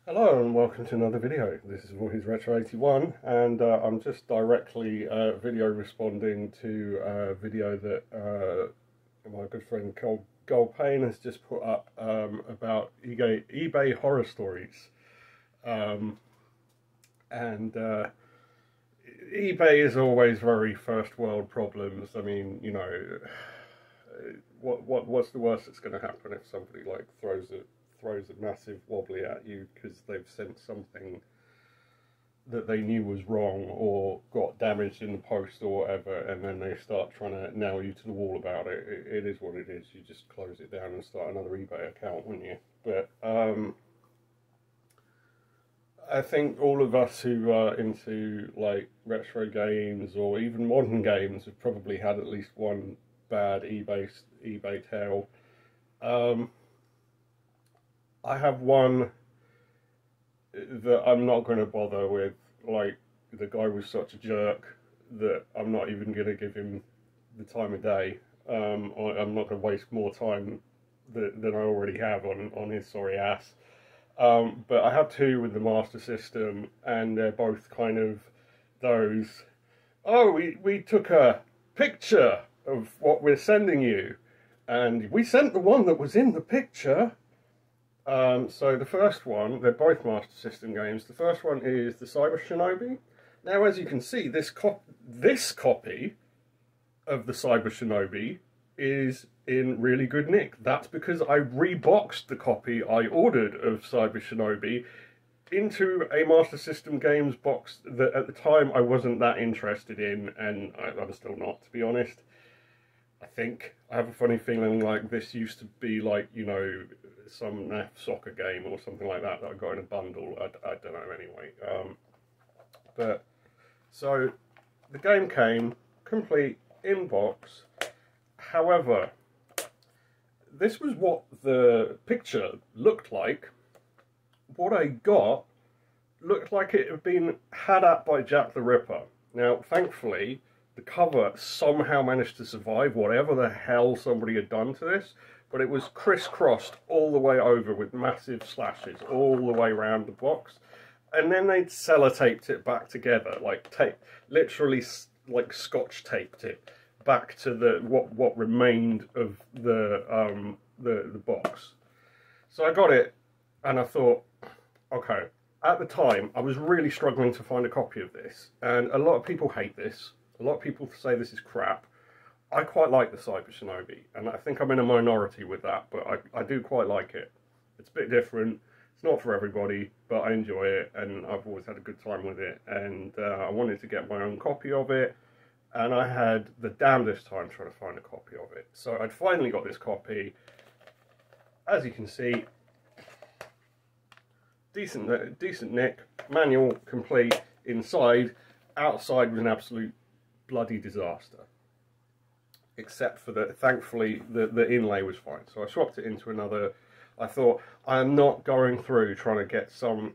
Hello and welcome to another video. This is Voorhees Retro 81 and I'm just directly video responding to a video that my good friend Gold Payne has just put up about eBay horror stories. And eBay is always very first world problems. I mean, you know, what's the worst that's going to happen if somebody like throws a massive wobbly at you because they've sent something that they knew was wrong or got damaged in the post or whatever, and then they start trying to nail you to the wall about it. It is what it is. You just close it down and start another eBay account, wouldn't you? But I think all of us who are into like retro games or even modern games have probably had at least one bad eBay tale. I have one that I'm not going to bother with. Like, the guy was such a jerk that I'm not even going to give him the time of day. I'm not going to waste more time than I already have on his sorry ass. But I have two with the Master System, and they're both kind of those, oh, we took a picture of what we're sending you, and we sent the one that was in the picture. So the first one, they're both Master System games. The first one is the Cyber Shinobi. Now, as you can see, this copy of the Cyber Shinobi is in really good nick. That's because I reboxed the copy I ordered of Cyber Shinobi into a Master System games box that at the time I wasn't that interested in, and I'm still not, to be honest. I have a funny feeling like this used to be like, you know, some NAF soccer game or something like that I got in a bundle. I don't know anyway. But so the game came complete in box. However, this was what the picture looked like. What I got looked like it had been had at by Jack the Ripper. Now, thankfully, the cover somehow managed to survive whatever the hell somebody had done to this, but it was crisscrossed all the way over with massive slashes all the way around the box, and then they'd sellotaped it back together, like literally like scotch taped it back to the what remained of the box. So I got it, and I thought, okay. At the time, I was really struggling to find a copy of this, and a lot of people hate this. A lot of people say this is crap. I quite like the Cyber Shinobi, and I think I'm in a minority with that, but I do quite like it. It's a bit different. It's not for everybody, but I enjoy it, and I've always had a good time with it, and I wanted to get my own copy of it, and I had the damnedest time trying to find a copy of it. So I'd finally got this copy. As you can see, decent nick, manual complete inside. Outside was an absolute bloody disaster, except for thankfully the inlay was fine, so I swapped it into another. I thought, I'm not going through trying to get some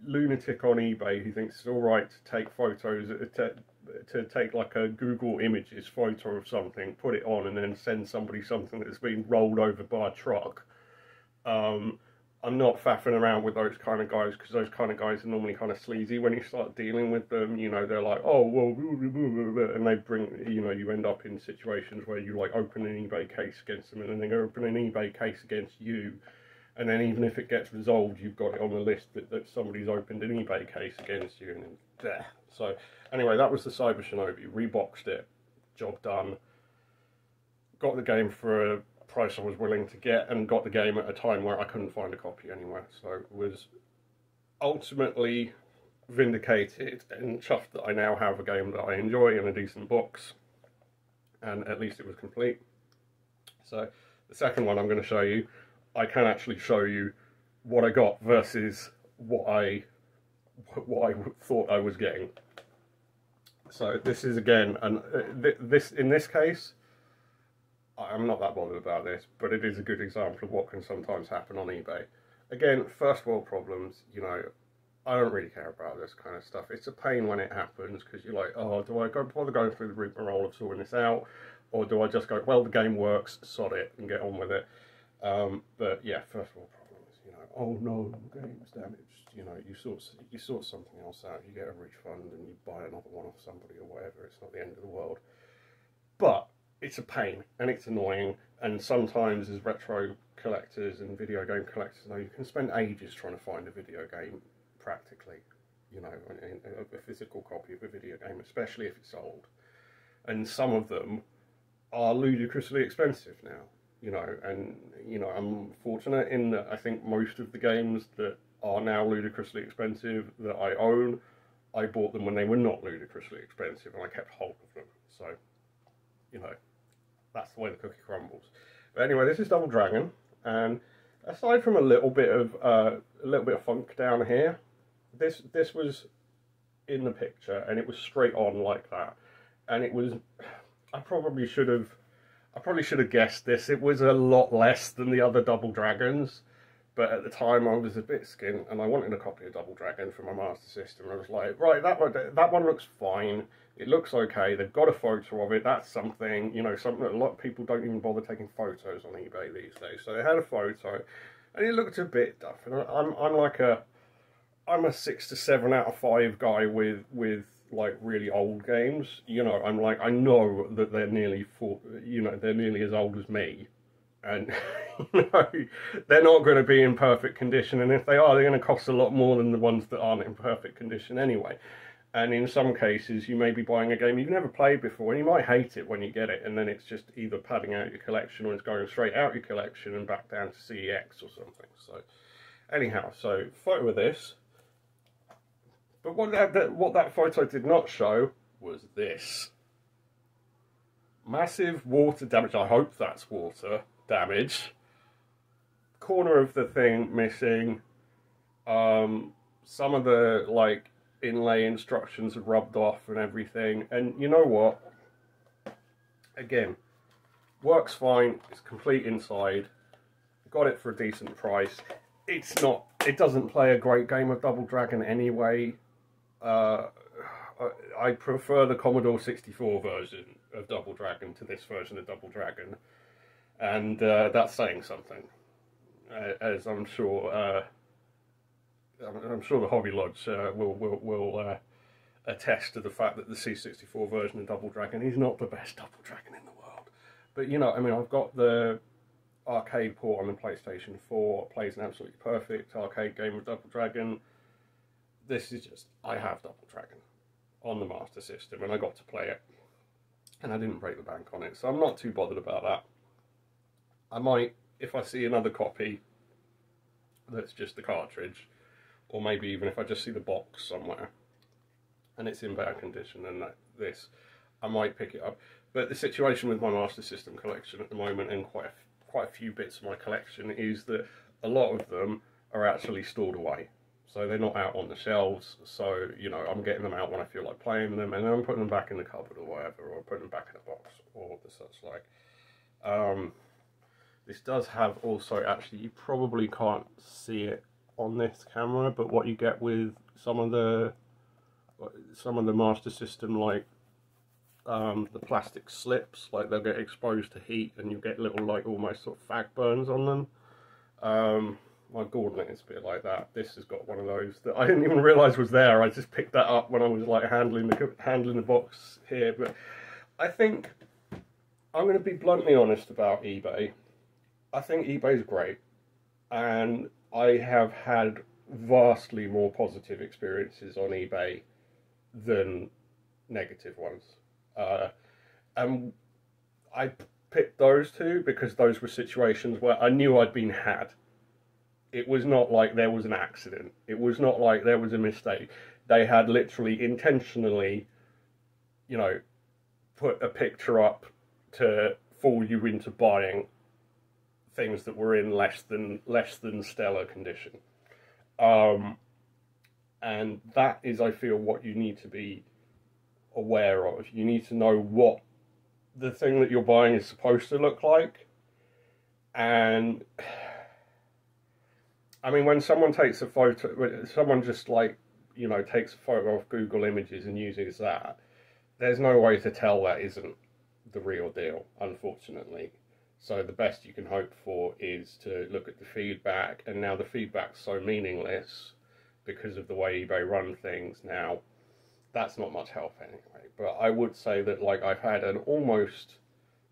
lunatic on eBay who thinks it's alright to take photos, to take like a Google Images photo of something, put it on, and then send somebody something that's been rolled over by a truck. I'm not faffing around with those kind of guys, because those kind of guys are normally kind of sleazy when you start dealing with them. You know, they're like, oh, well, and they bring, you know, you end up in situations where you like open an eBay case against them, and then they open an eBay case against you, and then even if it gets resolved, you've got it on the list that somebody's opened an eBay case against you, and then, so anyway, that was the Cyber Shinobi. Reboxed it, job done. Got the game for a price I was willing to get, and got the game at a time where I couldn't find a copy anywhere, so was ultimately vindicated and chuffed that I now have a game that I enjoy in a decent box, and at least it was complete. So the second one I'm going to show you, I can actually show you what I got versus what I thought I was getting. So this is again, and in this case, I'm not that bothered about this, but it is a good example of what can sometimes happen on eBay. Again, first world problems, you know, I don't really care about this kind of stuff. It's a pain when it happens, because you're like, oh, do I bother going through the rigmarole of sorting this out, or do I just go, well, the game works, sod it, and get on with it? But yeah, first world problems, you know, oh no, the game's damaged. You know, you sort something else out, you get a refund, and you buy another one off somebody or whatever. It's not the end of the world. But it's a pain and it's annoying, and sometimes as retro collectors and video game collectors know, you can spend ages trying to find a video game, practically, you know, a physical copy of a video game, especially if it's old. And some of them are ludicrously expensive now, you know, and, you know, I'm fortunate in that I think most of the games that are now ludicrously expensive that I own, I bought them when they were not ludicrously expensive, and I kept hold of them. So, you know, that's the way the cookie crumbles. But anyway, this is Double Dragon, and aside from a little bit of funk down here, this was in the picture, and it was straight on like that, and it was. I probably should have guessed this. It was a lot less than the other Double Dragons, but at the time I was a bit skint, and I wanted a copy of Double Dragon for my Master System. I was like, right, that one looks fine. It looks okay. They've got a photo of it. That's something, you know, something that a lot of people don't even bother taking photos on eBay these days. So they had a photo, and it looked a bit duff. And I'm a 6 to 7 out of 5 guy with like really old games. You know, I'm like, I know that they're nearly they're nearly as old as me, and you know, they're not going to be in perfect condition. And if they are, they're going to cost a lot more than the ones that aren't in perfect condition anyway. And in some cases, you may be buying a game you've never played before, and you might hate it when you get it, and then it's just either padding out your collection or it's going straight out your collection and back down to CEX or something. So, anyhow, so photo of this. But what that photo did not show was this. Massive water damage. I hope that's water damage. Corner of the thing missing. Some of the, like, inlay instructions have rubbed off and everything, and you know what, again, works fine, it's complete inside, got it for a decent price. It doesn't play a great game of Double Dragon anyway. I prefer the Commodore 64 version of Double Dragon to this version of Double Dragon, and that's saying something, as I'm sure the Hobby Lodge will attest to the fact that the C64 version of Double Dragon is not the best Double Dragon in the world. But, you know, I mean, I've got the arcade port on the PlayStation 4, plays an absolutely perfect arcade game of Double Dragon. This is just, I have Double Dragon on the Master System, and I got to play it, and I didn't break the bank on it, so I'm not too bothered about that. I might, if I see another copy that's just the cartridge, or maybe even if I just see the box somewhere and it's in bad condition, and this, I might pick it up. But the situation with my Master System collection at the moment, and quite a few bits of my collection, is that a lot of them are actually stored away. So they're not out on the shelves, so, you know, I'm getting them out when I feel like playing them, and then I'm putting them back in the cupboard or whatever, or putting them back in a box, or the such like. This does have also, actually, you probably can't see it on this camera, but what you get with some of the Master System, like the plastic slips, like they'll get exposed to heat, and you get little, like, almost sort of fag burns on them. My Gauntlet is a bit like that. This has got one of those that I didn't even realise was there. I just picked that up when I was like handling the box here. But I think I'm going to be bluntly honest about eBay. I think eBay is great, and I have had vastly more positive experiences on eBay than negative ones. And I picked those two because those were situations where I knew I'd been had. It was not like there was an accident. It was not like there was a mistake. They had literally intentionally, you know, put a picture up to fool you into buying things that were in less than stellar condition. And that is, I feel, what you need to be aware of. You need to know what the thing that you're buying is supposed to look like. And I mean, when someone takes a photo, someone just, like, you know, takes a photo of Google Images and uses that, there's no way to tell that isn't the real deal, unfortunately. So the best you can hope for is to look at the feedback, and now the feedback's so meaningless because of the way eBay run things now. That's not much help anyway. But I would say that like I've had an almost,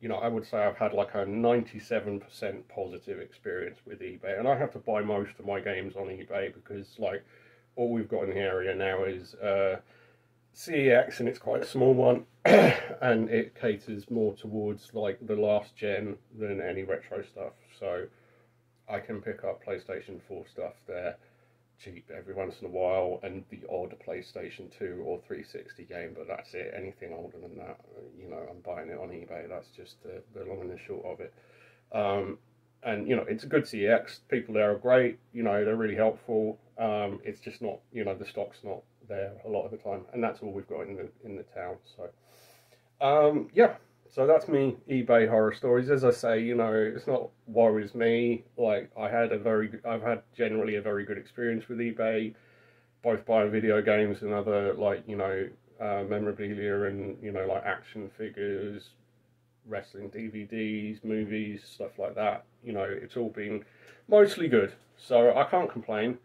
I would say I've had like a 97% positive experience with eBay, and I have to buy most of my games on eBay because like all we've got in the area now is CEX, and it's quite a small one, and it caters more towards like the last gen than any retro stuff. So I can pick up PlayStation 4 stuff there cheap every once in a while, and the odd PlayStation 2 or 360 game, but that's it. Anything older than that, I'm buying it on eBay. That's just the long and the short of it. And it's a good CEX. People there are great. They're really helpful. It's just not, the stock's not there a lot of the time, and that's all we've got in the town. So, yeah. So that's me, eBay horror stories. As I say, it's not worries me. Like I've had generally a very good experience with eBay, both buying video games and other memorabilia and like action figures, wrestling DVDs, movies, stuff like that. It's all been mostly good, so I can't complain.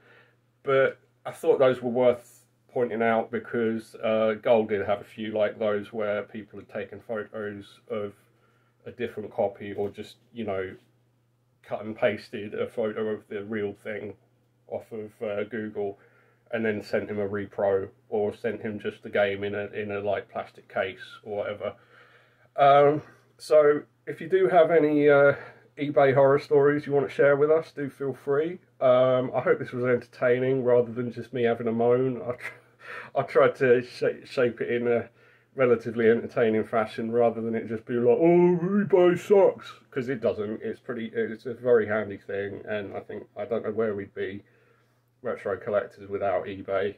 But I thought those were worth pointing out because Gold did have a few like those where people had taken photos of a different copy, or just cut and pasted a photo of the real thing off of Google and then sent him a repro, or sent him just the game in a like plastic case or whatever. So if you do have any eBay horror stories you want to share with us, do feel free. I hope this was entertaining rather than just me having a moan. I tried to shape it in a relatively entertaining fashion rather than it just be like, oh, eBay sucks, because it doesn't. It's a very handy thing, and I don't know where we'd be, retro collectors, without eBay.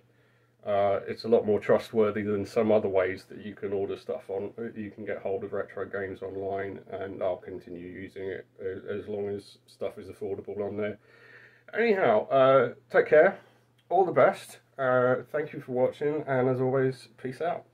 It's a lot more trustworthy than some other ways that you can order stuff on. You can get hold of retro games online, and I'll continue using it as long as stuff is affordable on there. Anyhow, take care, all the best. Thank you for watching, and as always, peace out.